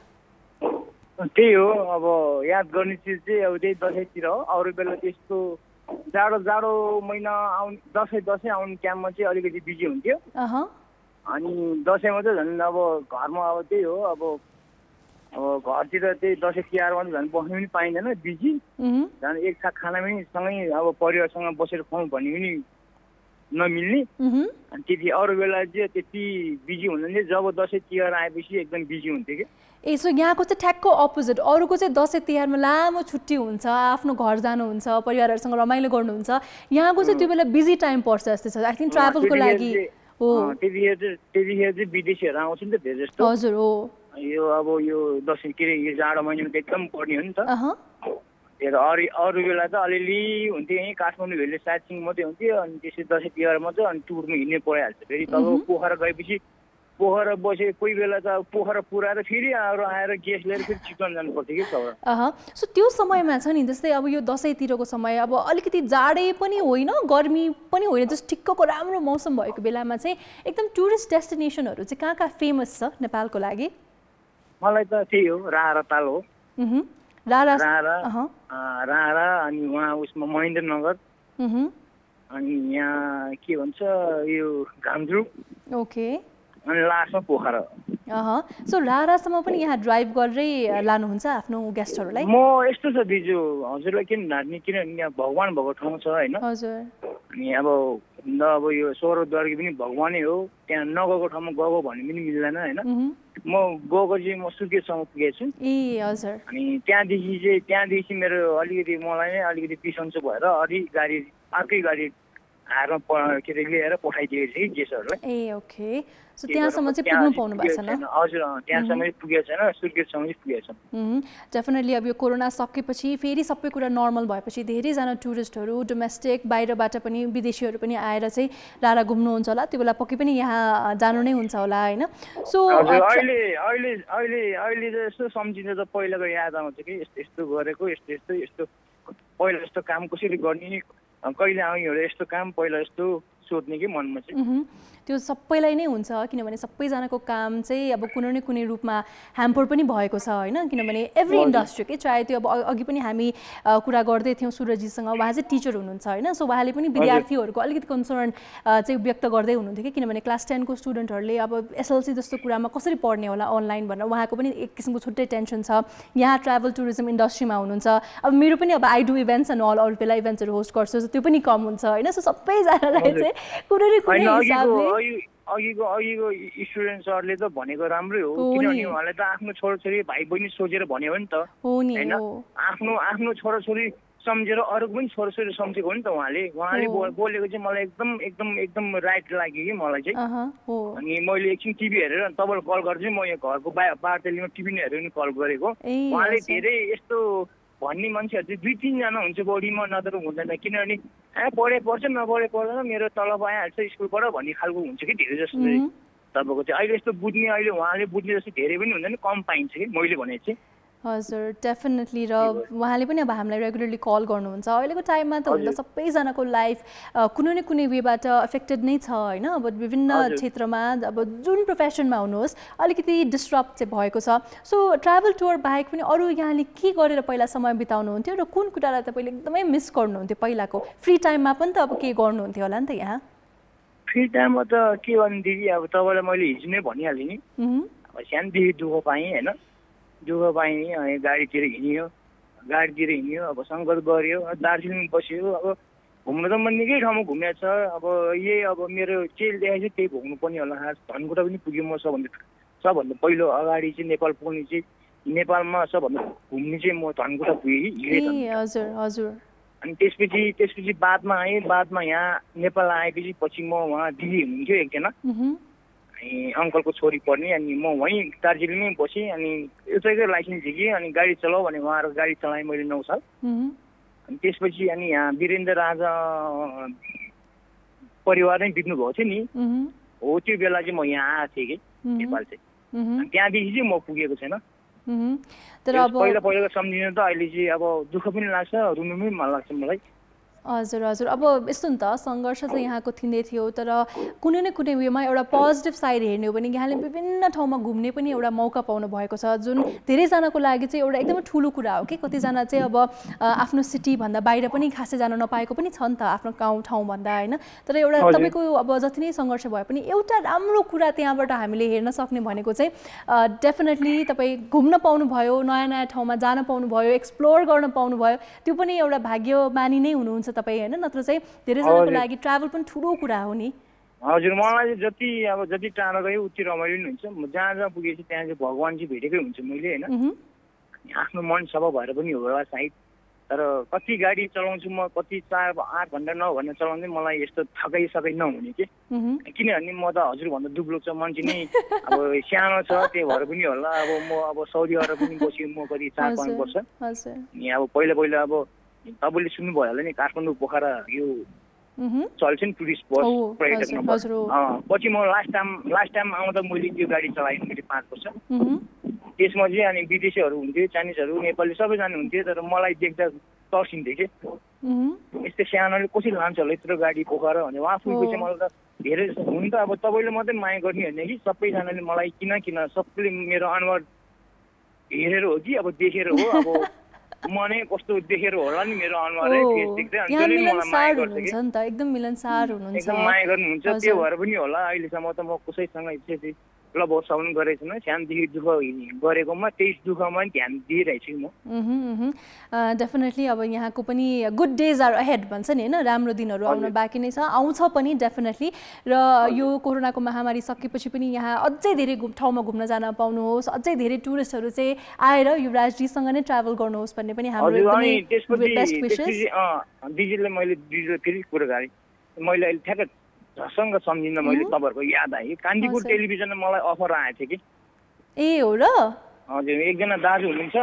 त्यही हो अब याद गर्ने चिज चाहिँ अब त्यही दसैँतिर हो अरू बेला त्यस्तो जाडो महिना आउने दसैँ आउने टाइममा चाहिँ अलिकति बिजी हुन्थ्यो अनि दसैँमा चाहिँ झन् अब घरमा अब त्यही हो अब घरतिर त्यही दसैँ तिहारमा झन् बस्नु पनि पाइँदैन बिजी झन् एकसाथ खाना पनि सँगै अब परिवारसँग बसेर खुवाउँ भन्ने पनि नमिल्ने अनि त्यति अरू बेला चाहिँ त्यति बिजी हुँदैन जब दसैँ तिहार आएपछि एकदम बिजी हुन्थ्यो कि सो यहाँको चाहिँ ठ्याक्क अपोजिट अरूको चाहिँ दसैँ तिहारमा लामो छुट्टी हुन्छ आफ्नो घर जानुहुन्छ परिवारहरूसँग रमाइलो गर्नुहुन्छ यहाँको चाहिँ त्यो बेला बिजी टाइम पर्छ जस्तो छ आई थिङ्क ट्राभलको लागि हो त्यतिखेर चाहिँ विदेशीहरू आउँछ नि त धेरै जस्तो हजुर हो यो अब यो दसैँ के अरे यो जाडो महिनामा त एकदम पर्ने हो नि त अरू बेला त अलिअलि हुन्थ्यो यहीँ काठमाडौँ भेल्ने साइड सिन मात्रै हुन्थ्यो अनि त्यसै दसैँ तिहारमा चाहिँ अनि टुरमा हिँड्ने परिहाल्छ फेरि तब पोखरा गएपछि पोखरा बसे कोही बेला त पोखरा पुऱ्याएर फेरि आएर ग्यास लिएर फेरि चिकन जानु पर्थ्यो कि सब सो त्यो समयमा छ नि जस्तै अब यो दसैँतिरको समय अब अलिकति जाडै पनि होइन गर्मी पनि होइन जस्तो ठिक्कको राम्रो मौसम भएको बेलामा चाहिँ एकदम टुरिस्ट डेस्टिनेसनहरू चाहिँ कहाँ कहाँ फेमस छ नेपालको लागि मलाई त त्यही हो राहरा ताल हो राहरा अनि उहाँ उसमा महेन्द्रनगर अनि यहाँ के भन्छ यो घामझुक ओके अनि लास्टमा पोखरा सो रारासम्म पनि यहाँ ड्राइभ गरेरै लानुहुन्छ आफ्नो गेस्टहरूलाई म यस्तो छ दिजु हजुरलाई किन ढाट्ने किनभने यहाँ भगवान् भएको ठाउँ छ होइन हजुर अनि अब यो स्वर्गद्वारकी पनि भगवानै हो त्यहाँ नगएको ठाउँमा गएको भन्ने पनि मिल्दैन होइन म गएको चाहिँ म सुर्खेतसम्म पुगेको छु ए हजुर अनि त्यहाँदेखि मेरो अलिकति मलाई नै अलिकति बिसन्चो भएर अर्कै गाडी आएर के अरे लिएर पठाइदिएको छ कि गेस्टहरूलाई ए ओके सो त्यहाँसम्म चाहिँ पुग्नु पाउनु भएको छैन हजुर त्यहाँसम्म पुगेको छैन सुर्खेतसम्म चाहिँ पुगेको छ डेफिनेटली अब यो कोरोना सकेपछि फेरि सबै कुरा नर्मल भएपछि धेरैजना टुरिस्टहरू डोमेस्टिक बाहिरबाट पनि विदेशीहरू पनि आएर चाहिँ रारा घुम्नुहुन्छ होला त्यो बेला पक्कै पनि यहाँ जानु नै हुन्छ होला होइन सो अहिले जस्तो सम्झिँदा त पहिलाको याद आउँछ कि यस्तो गरेको यस्तो पहिला यस्तो काम कसरी गर्ने कहिले आउने यस्तो काम पहिला यस्तो सोध्ने कि मनमा चाहिँ त्यो सबैलाई नै हुन्छ किनभने सबैजनाको काम चाहिँ अब कुनै न कुनै रूपमा ह्याम्पर पनि भएको छ होइन किनभने एभ्री इन्डस्ट्री के चाहे त्यो अब अघि पनि हामी कुरा गर्दै थियौँ सुरजीसँग उहाँ चाहिँ टिचर हुनुहुन्छ होइन सो उहाँले पनि विद्यार्थीहरूको अलिकति कन्सर्न चाहिँ व्यक्त गर्दै हुनुहुन्थ्यो कि किनभने क्लास 10 को स्टुडेन्टहरूले अब एसएलसी जस्तो कुरामा कसरी पढ्ने होला अनलाइन भनेर उहाँको पनि एक किसिमको छुट्टै टेन्सन छ यहाँ ट्राभल टुरिज्म इन्डस्ट्रीमा हुनुहुन्छ अब मेरो पनि अब I do events and all बेला इभेन्ट्सहरू होस्ट गर्छु त्यो पनि कम हुन्छ होइन सो सबैजनालाई चाहिँ कुनै न कुनै हिसाबले अघिको स्टुडेन्ट्सहरूले त भनेको राम्रै हो किनभने उहाँले त आफ्नो छोराछोरी भाइ बहिनी सोचेर भन्यो नि त होइन आफ्नो छोराछोरी सम्झेर अरूको पनि छोराछोरी सम्झेको हो नि त उहाँले बोलेको चाहिँ मलाई एकदम राइट लाग्यो कि मलाई चाहिँ अनि मैले एकछिन टिभी हेरेर तपाईँलाई कल गर्छु म यहाँ घरको बाटोलीमा टिभी हेरेर कल गरेको उहाँले धेरै यस्तो भन्ने मान्छेहरू चाहिँ 2-3 जना हुन्छ बढीमा नत्र हुँदैन किनभने पढे पर्छ नपढे पर्दैन मेरो तलब आइहाल्छ स्कुलबाट भन्ने खालको हुन्छ कि धेरै जस्तो तपाईँको चाहिँ अहिले यस्तो बुझ्ने अहिले उहाँले बुझ्ने जस्तो धेरै पनि हुँदैन कम पाइन्छ कि मैले भने चाहिँ हजुर डेफिनेटली र उहाँले पनि अब हामीलाई रेगुलरली कल गर्नुहुन्छ अहिलेको टाइममा त हुन्छ सबैजनाको लाइफ कुनै न कुनै वेबाट एफेक्टेड नै छ होइन अब विभिन्न क्षेत्रमा अब जुन प्रोफेसनमा हुनुहोस् अलिकति डिस्टर्ब चाहिँ भएको छ सो ट्राभल टुर बाहेक पनि अरू यहाँले के गरेर पहिला समय बिताउनुहुन्थ्यो र कुन कुरालाई तपाईँले एकदमै मिस गर्नुहुन्थ्यो पहिलाको फ्री टाइममा पनि त अब के गर्नुहुन्थ्यो होला नि त यहाँ फ्री टाइममा त के गर्नु दिदी अब तपाईँलाई मैले हिजो नै भनिहालेँ नि अब सानोदेखि दुःख पाएँ होइन दुःख पाएँ गाडीतिर हिँड्यो अब सङ्कल्प गऱ्यो दार्जिलिङ बस्यो अब घुम्नु त म निकै ठाउँमा घुमेको छ अब यही अब मेरो चेल देखाइ चाहिँ त्यही घुम्नु पनि होला धनकुटा पनि पुग्यो म सबभन्दा पहिलो अगाडि चाहिँ नेपाल पुग्ने चाहिँ नेपालमा सबभन्दा घुम्ने चाहिँ म धनकुटा पुगेँ कि हजुर हजुर अनि त्यसपछि बादमा आएँ। बादमा यहाँ नेपाल आएपछि पछि म उहाँ दिदी हुनुहुन्थ्यो एकजना अङ्कलको छोरी पर्ने। अनि म वहीँ दार्जिलिङमै बसेँ। अनि एउटैको लाइसेन्स झिकेँ। अनि गाडी चलाऊ भने उहाँहरू गाडी चलाएँ मैले 9 साल। अनि त्यसपछि अनि यहाँ वीरेन्द्र राजा परिवार नै बित्नु भएको थियो नि, हो त्यो बेला चाहिँ म यहाँ आएको थिएँ कि नेपाल चाहिँ। त्यहाँदेखि चाहिँ म पुगेको छैन। तर अब पहिलाको सम्झिनु त अहिले चाहिँ अब दुःख पनि लाग्छ, रुनु पनि मन लाग्छ मलाई। हजुर हजुर। अब यस्तो नि त सङ्घर्ष त यहाँको थिँदै थियो, तर कुनै न कुनै वेमा एउटा पोजिटिभ साइड हेर्ने हो भने यहाँले विभिन्न ठाउँमा घुम्ने पनि एउटा मौका पाउनु भएको छ, जुन धेरैजनाको लागि चाहिँ एउटा एकदमै ठुलो कुरा हो कि। कतिजना चाहिँ अब आफ्नो सिटीभन्दा बाहिर पनि खासै जान नपाएको पनि छ नि त, आफ्नो गाउँ ठाउँभन्दा होइन। तर एउटा तपाईँको अब जति नै सङ्घर्ष भए पनि एउटा राम्रो कुरा त्यहाँबाट हामीले हेर्न सक्ने भनेको चाहिँ डेफिनेटली तपाईँ घुम्न पाउनुभयो, नयाँ नयाँ ठाउँमा जान पाउनुभयो, एक्सप्लोर गर्न पाउनुभयो, त्यो पनि एउटा भाग्यमानी नै हुनुहुन्छ तपाईँ होइन। नत्र चाहिँ धेरैजनाको लागि ट्राभल पनि ठुलो कुरा हो नि। हजुर, मलाई जति टाढा गयो उति रमाइलो नि हुन्छ। म जहाँ जहाँ पुगेछु त्यहाँ चाहिँ भगवान चाहिँ भेटेकै हुन्छ मैले होइन। आफ्नो मन सफा भएर पनि होला सायद। तर कति गाडी चलाउँछु म, कति 8 घन्टा 9 घन्टा चलाउँदै मलाई यस्तो थकाइसकाइ नहुने कि। किनभने म त हजुरभन्दा दुब्लो छ मान्छे नै, अब सानो छ, त्यही भएर पनि होला। अब म साउदी अरब पनि बसेँ म कति 4-5 वर्ष। अनि अब पहिला अब तपाईँले सुन्नुभयो होला नि, काठमाडौँ पोखरा यो चल्छ नि टुरिस्ट बस पर्यटक नम्बर। पछि म लास्ट टाइम आउँदा मैले त्यो गाडी चलाएँ मैले 5 वर्ष। त्यसमा चाहिँ अनि विदेशीहरू हुन्थ्यो, चाइनिजहरू, नेपाली सबैजना हुन्थ्यो। तर मलाई देख्दा तर्सिन्थ्यो कि यस्तो सानोले कसरी लान्छ होला यत्रो गाडी पोखरा भने। उहाँ पुगेपछि मलाई त धेरै हुन त अब तपाईँले मात्रै माया गर्ने होइन कि, सबैजनाले मलाई किन सबैले मेरो अनुहार हेरेर हो कि अब देखेर हो। अब म नै कस्तो देखेर होला नि मेरो अनुहारै फेस देख्दै अनि जसले मलाई माया गर्छ कि एकदम मिलनसार हुनुहुन्छ, एकदम माया गर्नुहुन्छ। त्यो भएर पनि होला अहिलेसम्म त म कसैसँग चाहिँ क्लब हाउस गरेको छैन। सानोदेखि दुःख गरेकोमा त्यही दुःखमा ध्यान दिइरहेछु म। डेफिनेटली अब यहाँको पनि गुड डेज आर अहेड भन्छ नि होइन, राम्रो दिनहरू आउन बाँकी नै छ, आउँछ पनि डेफिनेटली। र यो कोरोनाको महामारी सकेपछि पनि यहाँ अझै धेरै ठाउँमा घुम्न जान पाउनुहोस्, अझै धेरै टुरिस्टहरू चाहिँ आएर युवराजजीसँग नै ट्राभल गर्नुहोस् भन्ने पनि हाम्रो एकदमै बेस्ट विशेस। दिदीले मैले फेरि कुरा गरेँ, मैले अहिले ठ्याक्क झसँग सम्झिँदा मैले तपाईँहरूको याद आयो। कान्तिपुर टेलिभिजनमा मलाई अफर आएको थियो कि। ए हो र? हजुर, एकजना दाजु हुनुहुन्छ।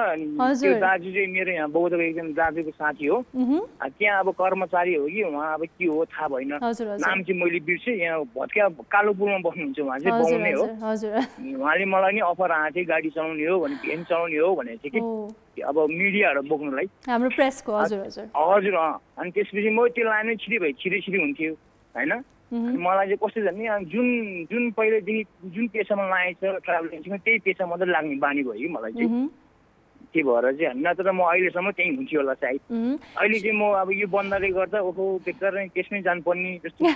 त्यो दाजु चाहिँ मेरो यहाँ बौद्धको एकजना दाजुको साथी हो। त्यहाँ अब कर्मचारी हो कि उहाँ अब के हो थाहा भएन, नाम चाहिँ मैले बिर्सेँ। यहाँ भत्किया कालो पुलमा बस्नुहुन्छ उहाँ चाहिँ, बाउ नै हो। उहाँले मलाई नि अफर आएको थियो गाडी चलाउने हो भने, भ्यान चलाउने हो भनेको थियो कि, अब मिडियाहरू बोक्नुलाई, हाम्रो प्रेसको। हजुर हजुर हजुर। अनि त्यसपछि म त्यो लाइन छिटै हुन्थ्यो होइन। मलाई चाहिँ कस्तो छ भने जुन पहिल्यैदेखि जुन पेसामा लागेको छ ट्राभल एजेन्सीमा त्यही पेसा मात्रै लाग्ने बानी भयो कि मलाई चाहिँ। त्यही भएर चाहिँ होइन, तर म अहिलेसम्म त्यहीँ हुन्थ्यो होला सायद। अहिले चाहिँ म अब यो बन्दले गर्दा ओहो बेकार त्यसमै जानुपर्ने जस्तो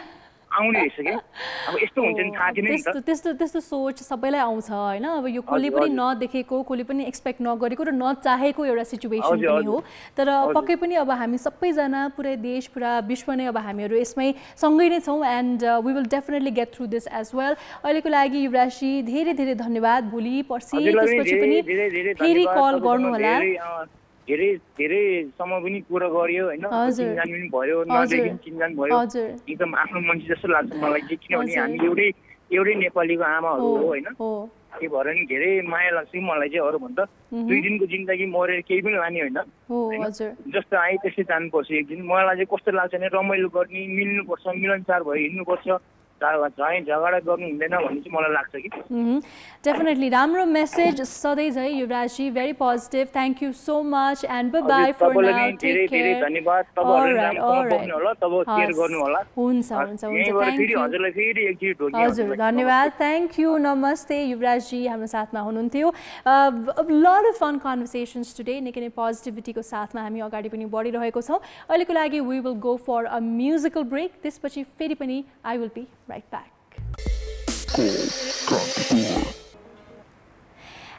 आउने रहेछ कि। अब यस्तो हुन्छ नि थाहा थिएन नि त। त्यस्तो सोच सबैलाई आउँछ होइन। अब यो कसले पनि नदेखेको, कसले पनि एक्सपेक्ट नगरेको र नचाहेको एउटा सिचुएसन पनि हो। तर पक्कै पनि अब हामी सबैजना पुरै देश पुरा विश्व नै अब हामीहरू यसमै सँगै नै छौँ। And we will definitely get through this as well. अहिलेको लागि युवराजजी धेरै धेरै धन्यवाद। भोलि पर्सि त्यसपछि पनि फेरि कल गर्नु होला। धेरैसम्म पनि कुरा गरियो होइन, चिन्जान पनि भयो, नदेखि चिन्जान भयो। एकदम आफ्नो मान्छे जस्तो लाग्छ मलाई चाहिँ, किनभने हामी एउटै नेपालीको आमाहरू हो होइन। त्यही भएर नि धेरै माया लाग्छ मलाई चाहिँ। अरूभन्दा 2 दिनको जिन्दगी मरेर केही पनि लाने होइन, जस्तो आए त्यस्तै जानुपर्छ एक दिन। मलाई चाहिँ कस्तो लाग्छ भने रमाइलो गर्ने, मिल्नुपर्छ, मिलनसार भएर हिँड्नुपर्छ, झगडा गर्नु हुँदैन भन्ने चाहिँ मलाई लाग्छ कि। डेफिनेटली राम्रो मेसेज सधैँ झै Yuvrajji, very positive. Thank you so much and bye bye for now. Take care. धन्यवाद। हजुर धन्यवाद। Thank you. नमस्ते युवराजजी हाम्रो साथमा हुनुहुन्थ्यो। Lot of fun conversations today, निकै नै पोजिटिभिटीको साथमा हामी अगाडि पनि बढिरहेको छौँ। अहिलेको लागि we will go for a musical break. त्यसपछि फेरि पनि I will be right back.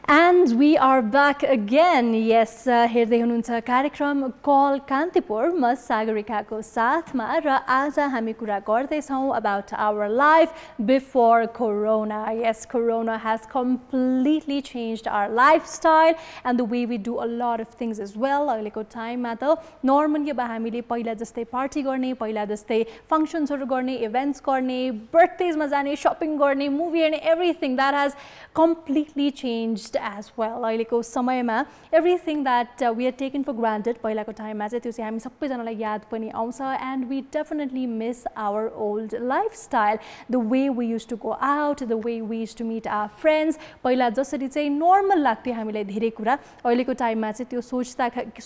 And we are back again. Yes, हेर्दै हुनुहुन्छ कार्यक्रम कल कान्तिपुर म सागरिकाको साथमा र आज हामी कुरा गर्दैछौँ about our life before corona. Yes, corona has completely changed our lifestyle and the way we do a lot of things as well. अहिलेको टाइममा त नर्मली अब हामीले पहिला जस्तै पार्टी गर्ने, पहिला जस्तै फंक्शन्सहरु गर्ने, इभेन्ट्स गर्ने, बर्थडेजमा जाने, शपिङ गर्ने, मुभी हेर्ने, everything that has completely changed as well. अहिलेको समयमा everything that we had taken for granted पहिलाको टाइममा चाहिँ त्यो चाहिँ हामी सबैजनालाई याद पनि आउँछ and we definitely miss our old lifestyle, the way we used to go out, the way we used to meet our friends. पहिला जसरी चाहिँ नर्मल लाग्थ्यो हामीलाई धेरै कुरा, अहिलेको टाइममा चाहिँ त्यो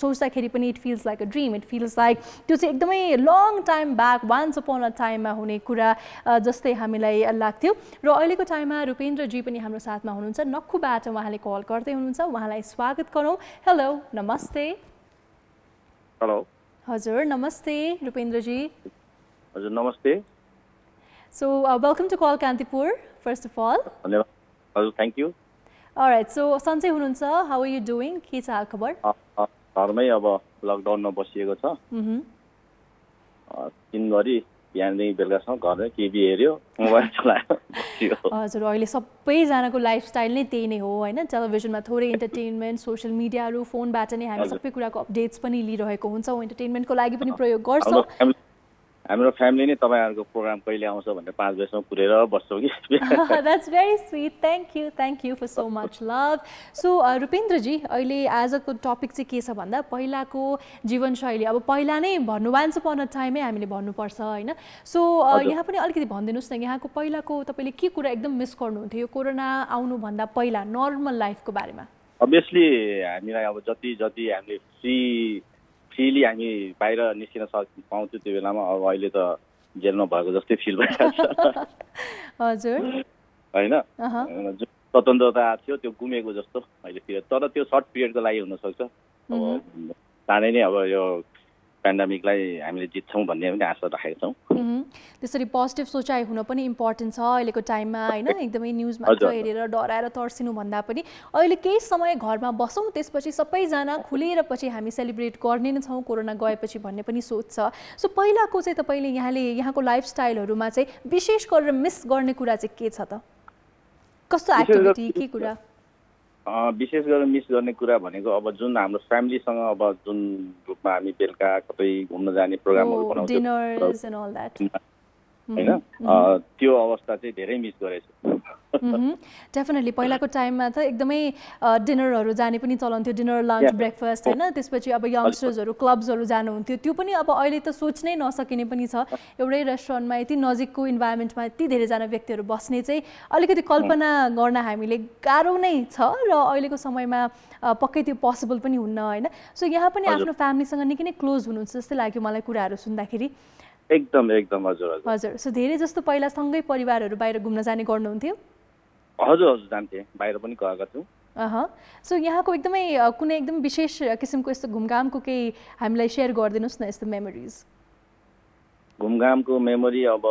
सोच्दाखेरि पनि it feels like a dream, it feels like त्यो चाहिँ एकदमै long time back, once upon a time मा हुने कुरा जस्तै हामीलाई लाग्थ्यो। र अहिलेको टाइममा रुपेन्द्र जी पनि हाम्रो साथमा हुनुहुन्छ, नक्खुबाट उहाँले कल गर्दै हुनुहुन्छ, उहाँलाई स्वागत गरौँ। हेलो, नमस्ते। हेलो हजुर, नमस्ते रुपेन्द्र जी। हजुर नमस्ते। So welcome to Call Kantipur first of all. धन्यवाद। हजुर, थ्यांक यू। Alright, so सन्चै हुनुहुन्छ? How are you doing? के छ हाल खबर? घरमै अब लकडाउनमा बसिएको छ। दिनभरि बिहानदेखि बेलुकासम्म घरमै टिभी हेर्यो, मोबाइल चलायो, बस्यो। हजुर, अहिले सबैजनाको लाइफस्टाइल नै त्यही नै हो हैन। टेलिभिजनमा थोरै एन्टरटेनमेन्ट, सोशल मिडियाहरु, फोनबाट नै हामी सबै कुराको अपडेट्स पनि लिइरहेको हुन्छौँ, एन्टरटेनमेन्टको लागि पनि प्रयोग गर्छौँ। हाम्रो फ्यामिली नै तपाईहरुको प्रोग्राम कहिले आउँछ भनेर 5 बजेसम्म कुरेर बस्छौँ कि। That's very sweet. Thank you for so much love. So Rupendra जी, अहिले आजको टपिक चाहिँ के छ भन्दा पहिलाको जीवनशैली, अब पहिला नै भन्नु once upon a time नै हामीले भन्नुपर्छ हैन। सो यहाँ पनि अलिकति भनिदिनुस् न, यहाँको पहिलाको तपाईले के कुरा एकदम मिस गर्नुहुन्थ्यो यो कोरोना आउनु भन्दा पहिला नर्मल लाइफको बारेमा? Obviously हामीलाई अब जति हामीले फ्रीली हामी बाहिर निस्किन पाउँथ्यो त्यो बेलामा, अब अहिले त जेलमा भएको जस्तै फिल भइरहेछ। हजुर हैन, जुन स्वतन्त्रता थियो त्यो गुमेको जस्तो अहिले फिल, तर त्यो सर्ट पिरियडको लागि हुन सक्छ। अब चाँडै नै अब यो पेन्डेमिकलाई हामीले जित्छौँ भन्ने पनि आशा राखेका छौँ। त्यसरी पोजिटिभ सोचाइ हुन पनि इम्पोर्टेन्ट छ अहिलेको टाइममा हैन। एकदमै न्युज मात्र हेरेर डराएर तर्सिनु भन्दा पनि अहिले केही समय घरमा बसौँ, त्यसपछि सबैजना खुलेर पछि हामी सेलिब्रेट गर्ने नै छौँ कोरोना गएपछि भन्ने पनि सोच छ। सो पहिलाको चाहिँ तपाईले यहाँको लाइफस्टाइलहरुमा चाहिँ विशेष गरेर मिस गर्ने कुरा चाहिँ के छ त? कस्तो एक्टिभिटी, के कुरा? विशेष गरेर मिस गर्ने कुरा भनेको अब जुन हाम्रो फ्यामिलीसँग अब जुन ग्रुपमा हामी बेलुका कतै घुम्न जाने प्रोग्रामहरु बनाउँछौँ, डिनर्स एन्ड ऑल दैट हैन, त्यो अवस्था चाहिँ धेरै मिस गरेछु। डेफिनेटली पहिलाको टाइममा त एकदमै डिनरहरु जाने पनि चलन थियो, डिनर, लन्च, ब्रेकफास्ट हैन। त्यसपछि अब यंगस्टर्सहरु क्लब्सहरु जानुहुन्थ्यो, त्यो पनि अब अहिले त सोच्नै नसकिने पनि छ। एउटै रेस्टुरेन्टमा यति नजिकको इन्भाइरोमेन्टमा यति धेरै जना व्यक्तिहरु बस्ने चाहिँ अलिकति कल्पना गर्न हामीले गाह्रो नै छ र अहिलेको समयमा पक्कै त्यो पोसिबल पनि हुन्न हैन। सो यहाँ पनि आफ्नो फ्यामिलीसँग निकै नै क्लोज हुनुहुन्छ जस्तै लाग्यो मलाई कुराहरु सुन्दाखेरि। एकदम हजुर। सो धेरै जस्तो पहिला सँगै परिवारहरु बाहिर घुम्न जाने गर्नुहुन्थ्यो? हजुर जान्थे, बाहिर पनि गएका छौँ। सो यहाँको एकदमै कुनै एकदम विशेष किसिमको यस्तो घुमघामको केही हामीलाई शेयर गरिदिनुस् न, यस्तो मेमोरिज। घुमघामको मेमोरी अब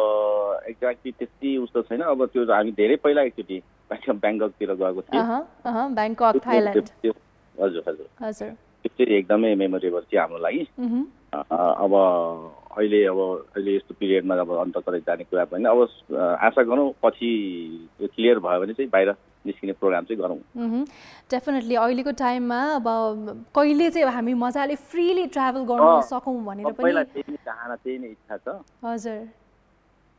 एक्ज्याक्टली त्यति उस्तो छैन। अब त्यो हामी धेरै पहिला एकचोटि ब्याङ्ककतिर गएको थियौँ। Bangkok, Thailand. हजुर त्यो चाहिँ एकदमै मेमोरेबल थियो हाम्रो लागि। अब अहिले यस्तो पिरियडमा अब अन्ततरै जाने कुरा पनि अब आशा गरौँ पछि क्लियर भयो भने चाहिँ बाहिर निस्किने प्रोग्राम चाहिँ गरौँ। डेफिनेटली अहिलेको टाइममा अब कहिले चाहिँ हामी मजाले फ्रीली ट्राभल गर्न सकौँ भनेर पनि चाहना, त्यही नै इच्छा छ। हजुर,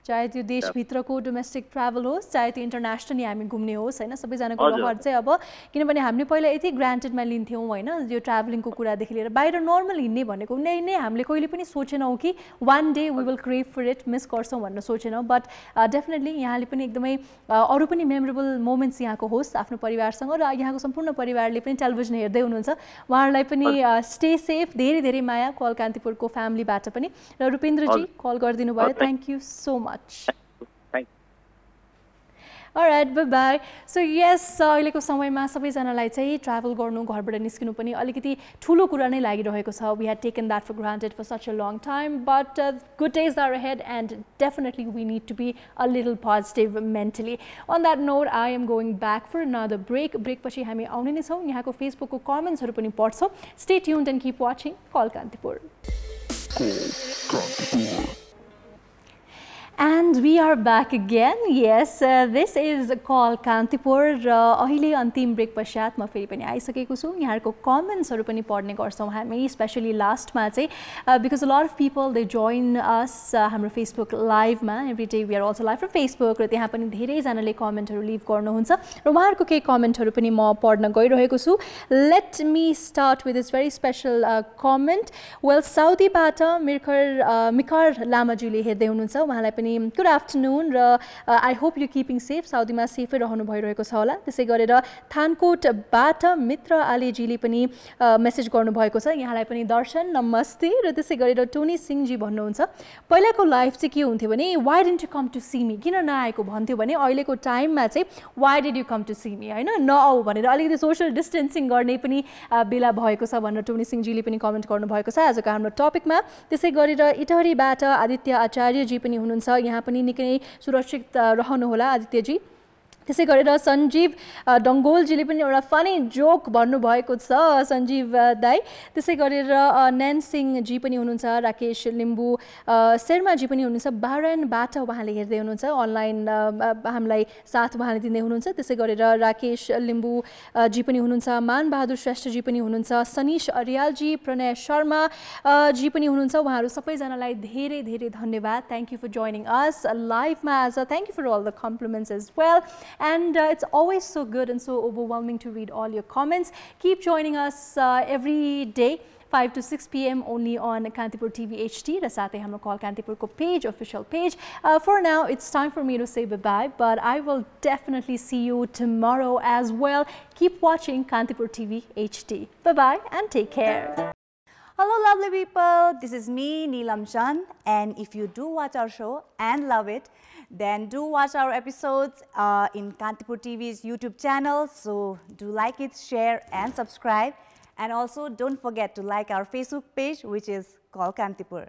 चाहे त्यो देशभित्रको डोमेस्टिक ट्राभल होस्, चाहे त्यो इन्टरनेसनली हामी घुम्ने होस् हैन, सबैजनाको रहर चाहिँ अब किनभने हामीले पहिला यति ग्रान्टेडमा लिन्थ्यौँ हैन यो ट्राभलिङको कुरादेखि लिएर बाहिर नर्मल हिँड्ने भनेको नै हामीले कहिले पनि सोचेनौँ कि one day we will crave for it, miss गर्छौँ भनेर सोचेनौँ। बट डेफिनेटली यहाँले पनि एकदमै अरू पनि मेमोरेबल मोमेन्ट्स यहाँको होस् आफ्नो परिवारसँग, र यहाँको सम्पूर्ण परिवारले पनि टेलिभिजन हेर्दै हुनुहुन्छ, उहाँहरूलाई पनि स्टे सेफ, धेरै धेरै माया कल कान्तिपुरको फ्यामिलीबाट पनि। र रुपेन्द्र जी कल गरिदिनु भयो, thank you so much. Alright, bye-bye. So yes, अहिलेको समयमा सबैजनालाई चाहिँ ट्राभल गर्नु घरबाट निस्किनु पनि अलिकति ठुलो कुरा नै लागिरहेको छ. We had taken that for granted for such a long time, but good days are ahead and definitely we need to be a little positive mentally. On that note, I am going back for another break. Break पछि हामी आउने नै छौं. यहाँको फेसबुकको कमेन्ट्सहरु पनि पढ्छौं. Stay tuned and keep watching Call Kantipur. And we are back again. Yes, this is Call Kantipur. अहिले अन्तिम brake पश्चात म फेरि पनि आइसकेको छु. यहाँहरुको कमेन्ट्सहरु पनि पढ्ने गर्छौं हामी, स्पेशली लास्टमा चाहिँ because a lot of people they join us हाम्रो Facebook live मा. Every day we are also live from Facebook. र त्यहाँ पनि धेरै जनाले कमेन्टहरु लिभ गर्नुहुन्छ र उहाँहरुको केही कमेन्टहरु पनि म पढ्न गइरहेको छु. Let me start with this very special comment. Well, Saudi बाट मिकार लामाजीले हेर्दै हुनुहुन्छ. उहाँलाई पनि good afternoon र I hope you're keeping safe. साउदीमा सेफै रहनु भइरहेको छ होला. त्यसै गरेर थानकोटबाट मित्र आलेजीले पनि मेसेज गर्नु भएको छ. यहाँलाई पनि दर्शन नमस्ते र त्यसै गरेर टोनी सिंह जी भन्नुहुन्छ पहिलाको लाइफ चाहिँ के हुन्थ्यो भने why didn't you come to see me किन नआएको भन्थ्यो भने अहिलेको टाइममा चाहिँ why did you come to see me हैन नआऊ भनेर अलिकति सोशल डिस्टेन्सिङ गर्ने पनि बेला भएको छ भनेर टोनी सिंह जीले पनि कमेन्ट गर्नु भएको छ आजको हाम्रो टपिकमा. त्यसै गरेर इटहरीबाट आदित्य आचार्य जी पनि हुनुहुन्छ. यहाँ पनि निकै सुरक्षित रहनु होला आदित्य जी. त्यसै गरेर सञ्जीव डङ्गोलजीले पनि एउटा फनी जोक भन्नुभएको छ सञ्जीव दाई. त्यसै गरेर नैन सिंह जी पनि हुनुहुन्छ. राकेश लिम्बू शर्माजी पनि हुनुहुन्छ. बारनबाट उहाँले हेर्दै हुनुहुन्छ. अनलाइन हामीलाई साथ उहाँले दिँदै हुनुहुन्छ. त्यसै गरेर राकेश लिम्बू जी पनि हुनुहुन्छ. मानबहादुर श्रेष्ठजी पनि हुनुहुन्छ. सनिश अर्यालजी, प्रणय शर्मा जी पनि हुनुहुन्छ. उहाँहरू सबैजनालाई धेरै धेरै धन्यवाद. Thank you for joining us लाइभमा आज. Thank you for all the compliments as well. And it's always so good and so overwhelming to read all your comments. Keep joining us every day, 5 to 6 p.m. only on Kantipur TV HD. र साथै हाम्रो Call Kantipur को page, official page. For now, it's time for me to say bye-bye, but I will definitely see you tomorrow as well. Keep watching Kantipur TV HD. Bye-bye and take care. Hello lovely people, this is me Neelam Chand, and if you do watch our show and love it, then do watch our episodes in Kantipur TV's YouTube channel. So do like it, share and subscribe, and also don't forget to like our Facebook page, which is Call Kantipur.